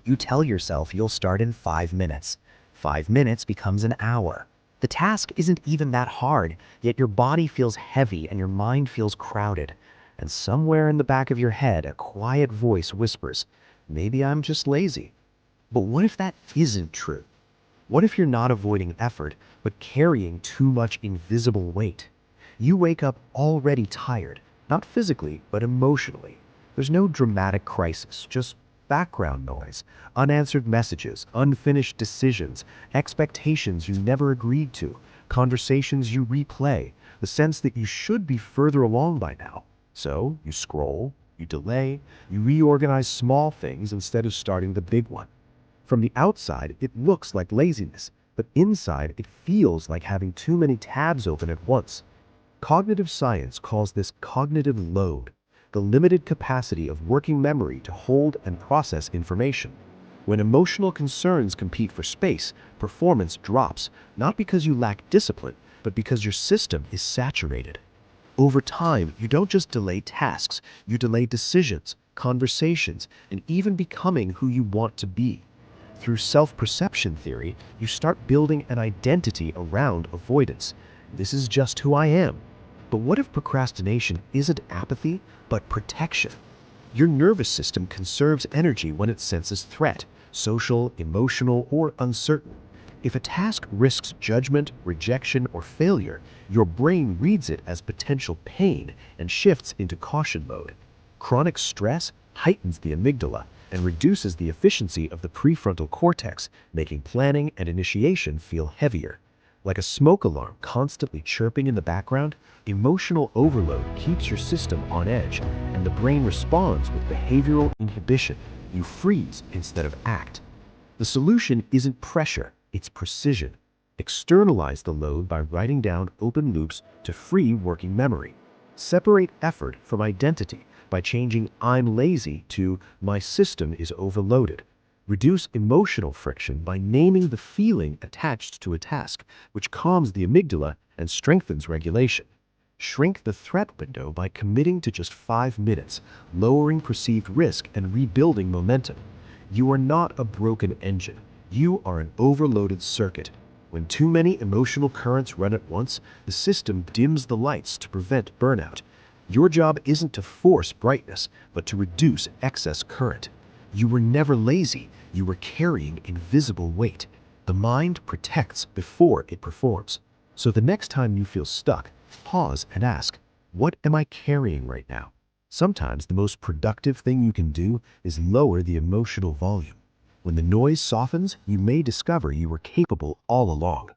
You tell yourself you'll start in 5 minutes. 5 minutes becomes an hour. The task isn't even that hard, yet your body feels heavy and your mind feels crowded. And somewhere in the back of your head, a quiet voice whispers, maybe I'm just lazy. But what if that isn't true? What if you're not avoiding effort, but carrying too much invisible weight? You wake up already tired, not physically, but emotionally. There's no dramatic crisis, just background noise, unanswered messages, unfinished decisions, expectations you never agreed to, conversations you replay, the sense that you should be further along by now. So you scroll, you delay, you reorganize small things instead of starting the big one. From the outside, it looks like laziness, but inside, it feels like having too many tabs open at once. Cognitive science calls this cognitive load, the limited capacity of working memory to hold and process information. When emotional concerns compete for space, performance drops, not because you lack discipline, but because your system is saturated. Over time, you don't just delay tasks, you delay decisions, conversations, and even becoming who you want to be. Through self-perception theory, you start building an identity around avoidance. This is just who I am. But what if procrastination isn't apathy, but protection? Your nervous system conserves energy when it senses threat, social, emotional, or uncertain. If a task risks judgment, rejection, or failure, your brain reads it as potential pain and shifts into caution mode. Chronic stress heightens the amygdala and reduces the efficiency of the prefrontal cortex, making planning and initiation feel heavier. Like a smoke alarm constantly chirping in the background, emotional overload keeps your system on edge, and the brain responds with behavioral inhibition. You freeze instead of act. The solution isn't pressure, it's precision. Externalize the load by writing down open loops to free working memory. Separate effort from identity by changing "I'm lazy" to "my system is overloaded." Reduce emotional friction by naming the feeling attached to a task, which calms the amygdala and strengthens regulation. Shrink the threat window by committing to just 5 minutes, lowering perceived risk and rebuilding momentum. You are not a broken engine. You are an overloaded circuit. When too many emotional currents run at once, the system dims the lights to prevent burnout. Your job isn't to force brightness, but to reduce excess current. You were never lazy, you were carrying invisible weight. The mind protects before it performs. So the next time you feel stuck, pause and ask, what am I carrying right now? Sometimes the most productive thing you can do is lower the emotional volume. When the noise softens, you may discover you were capable all along.